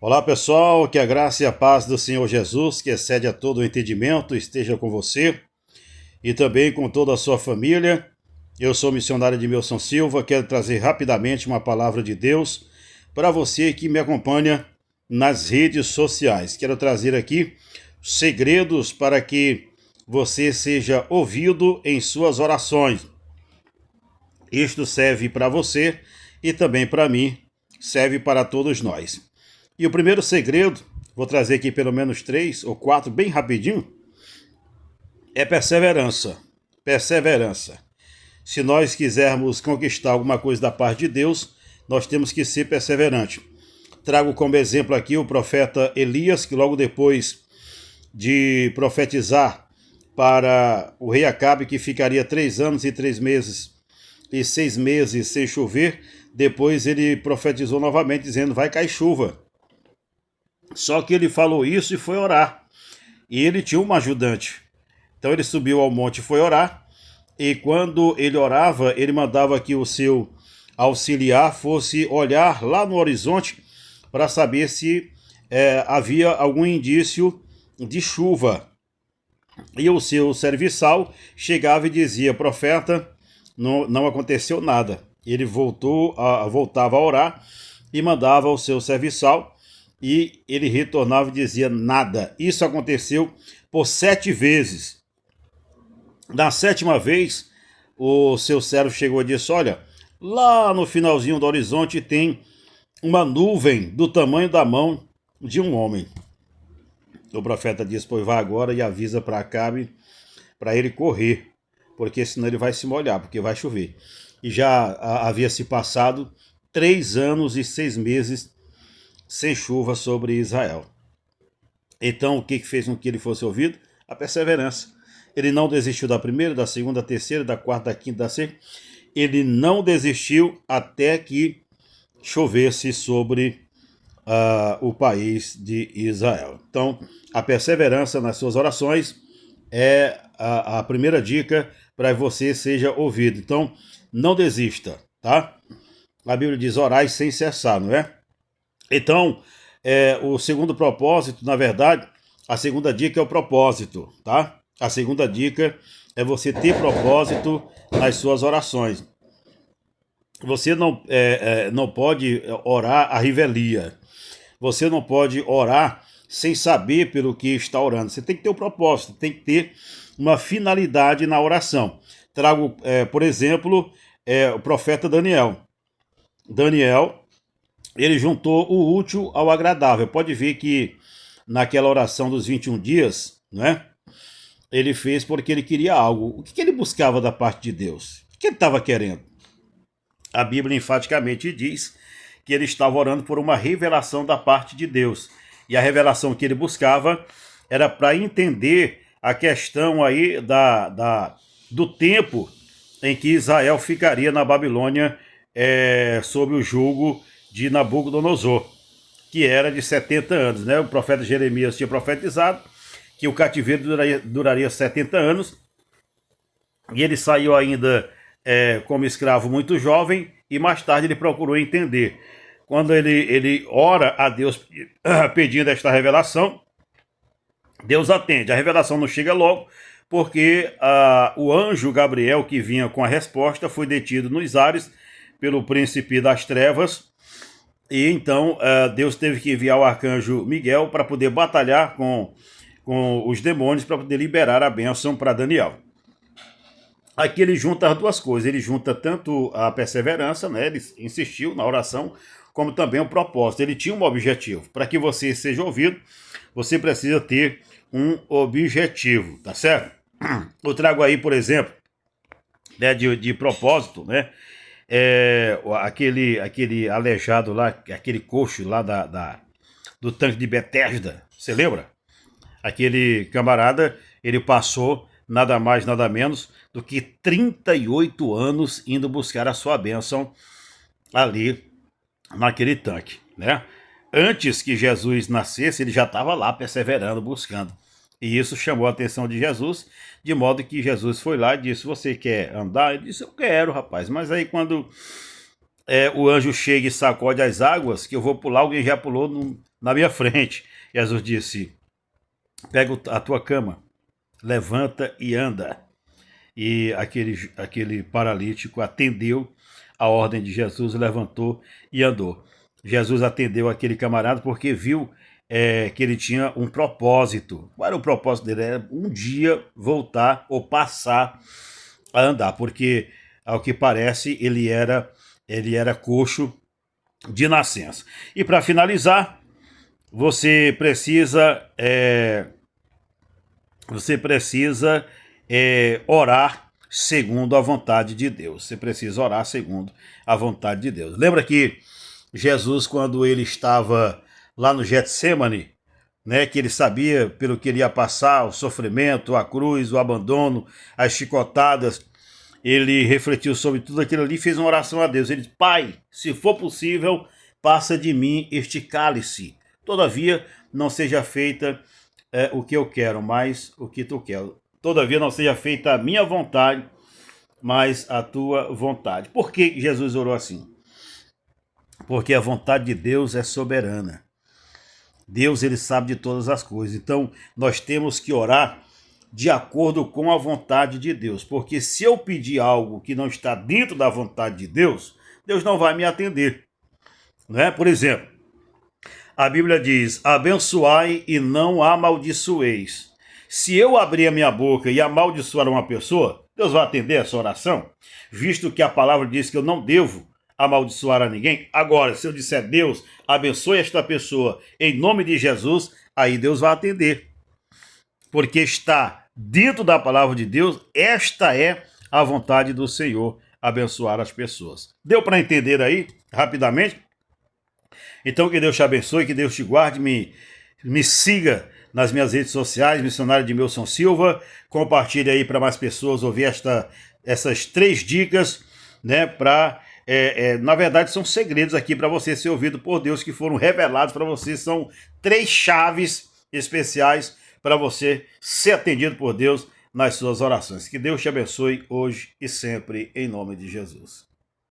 Olá pessoal, que a graça e a paz do Senhor Jesus, que excede a todo o entendimento, esteja com você e também com toda a sua família. Eu sou o missionário Edmilson Silva, quero trazer rapidamente uma palavra de Deus para você que me acompanha nas redes sociais. Quero trazer aqui segredos para que você seja ouvido em suas orações. Isto serve para você e também para mim, serve para todos nós. E o primeiro segredo, vou trazer aqui pelo menos 3 ou 4 bem rapidinho, é perseverança. Perseverança. Se nós quisermos conquistar alguma coisa da parte de Deus, nós temos que ser perseverante. Trago como exemplo aqui o profeta Elias, que logo depois de profetizar para o rei Acabe que ficaria 3 anos e 3 meses e 6 meses sem chover, depois ele profetizou novamente dizendo: vai cair chuva. Só que ele falou isso e foi orar. E ele tinha uma ajudante. Então ele subiu ao monte e foi orar. E quando ele orava, ele mandava que o seu auxiliar fosse olhar lá no horizonte para saber se havia algum indício de chuva. E o seu serviçal chegava e dizia: profeta, não aconteceu nada. Ele voltava a orar e mandava ao seu serviçal, e ele retornava e dizia nada. Isso aconteceu por 7 vezes. Na 7ª vez, o seu servo chegou e disse: olha, lá no finalzinho do horizonte tem uma nuvem do tamanho da mão de um homem. O profeta disse: pois vá agora e avisa para Acabe para ele correr, porque senão ele vai se molhar, porque vai chover. E já havia se passado 3 anos e 6 meses sem chuva sobre Israel. Então o que fez com que ele fosse ouvido? A perseverança. Ele não desistiu da primeira, da segunda, da terceira, da quarta, da quinta, da sexta. Ele não desistiu até que chovesse sobre o país de Israel. Então, a perseverança nas suas orações é a primeira dica para você seja ouvido. Então, não desista, tá? A Bíblia diz: orai sem cessar, não é? Então, o segundo propósito, na verdade, a segunda dica é o propósito, tá? A segunda dica é você ter propósito nas suas orações. Você não pode orar à revelia. Você não pode orar sem saber pelo que está orando. Você tem que ter um propósito, tem que ter uma finalidade na oração. Trago, por exemplo, o profeta Daniel. Daniel, ele juntou o útil ao agradável. Pode ver que naquela oração dos 21 dias, né? Ele fez porque ele queria algo. O que ele buscava da parte de Deus? O que ele estava querendo? A Bíblia enfaticamente diz que ele estava orando por uma revelação da parte de Deus. E a revelação que ele buscava era para entender a questão aí do tempo em que Israel ficaria na Babilônia sob o jugo de Nabucodonosor, que era de 70 anos, né? O profeta Jeremias tinha profetizado que o cativeiro duraria 70 anos, e ele saiu ainda como escravo muito jovem, e mais tarde ele procurou entender. Quando ele ora a Deus pedindo esta revelação, Deus atende. A revelação não chega logo, porque o anjo Gabriel, que vinha com a resposta, foi detido nos ares pelo príncipe das trevas. E então Deus teve que enviar o arcanjo Miguel para poder batalhar com os demônios, para poder liberar a bênção para Daniel. Aqui ele junta as duas coisas. Ele junta tanto a perseverança, né? Ele insistiu na oração, como também o propósito. Ele tinha um objetivo. Para que você seja ouvido, você precisa ter um objetivo, tá certo? Eu trago aí, por exemplo, né, de propósito, né? Aquele aleijado lá, aquele coxo lá do tanque de Betesda, você lembra? Aquele camarada, ele passou nada mais, nada menos do que 38 anos indo buscar a sua bênção ali naquele tanque, né? Antes que Jesus nascesse, ele já estava lá perseverando, buscando. E isso chamou a atenção de Jesus, de modo que Jesus foi lá e disse: você quer andar? Ele disse: eu quero, rapaz. Mas aí quando o anjo chega e sacode as águas, que eu vou pular, alguém já pulou na minha frente. Jesus disse, pega a tua cama, levanta e anda. E aquele paralítico atendeu a ordem de Jesus, levantou e andou. Jesus atendeu aquele camarada porque viu que ele tinha um propósito. Qual era o propósito dele? Era um dia voltar ou passar a andar, porque, ao que parece, ele era coxo de nascença. E para finalizar, você precisa orar segundo a vontade de Deus. Você precisa orar segundo a vontade de Deus. Lembra que Jesus, quando ele estava lá no Getsemane, né, que ele sabia pelo que ele ia passar, o sofrimento, a cruz, o abandono, as chicotadas, ele refletiu sobre tudo aquilo ali e fez uma oração a Deus. Ele disse, Pai, se for possível, passa de mim este cálice. Todavia, não seja feita o que eu quero, mas o que tu queres. Todavia, não seja feita a minha vontade, mas a tua vontade. Por que Jesus orou assim? Porque a vontade de Deus é soberana. Deus, ele sabe de todas as coisas. Então, nós temos que orar de acordo com a vontade de Deus. Porque se eu pedir algo que não está dentro da vontade de Deus, Deus não vai me atender. Não é? Por exemplo, a Bíblia diz, abençoai e não amaldiçoeis. Se eu abrir a minha boca e amaldiçoar uma pessoa, Deus vai atender essa oração? Visto que a palavra diz que eu não devo amaldiçoar a ninguém. Agora, se eu disser, Deus, abençoe esta pessoa em nome de Jesus, aí Deus vai atender. Porque está dentro da palavra de Deus, esta é a vontade do Senhor, abençoar as pessoas. Deu para entender aí, rapidamente? Então, que Deus te abençoe, que Deus te guarde, me siga nas minhas redes sociais, Missionário Edmilson Silva, compartilhe aí para mais pessoas ouvir essas 3 dicas, né, na verdade são segredos aqui para você ser ouvido por Deus, que foram revelados para você, são 3 chaves especiais para você ser atendido por Deus nas suas orações. Que Deus te abençoe hoje e sempre, em nome de Jesus.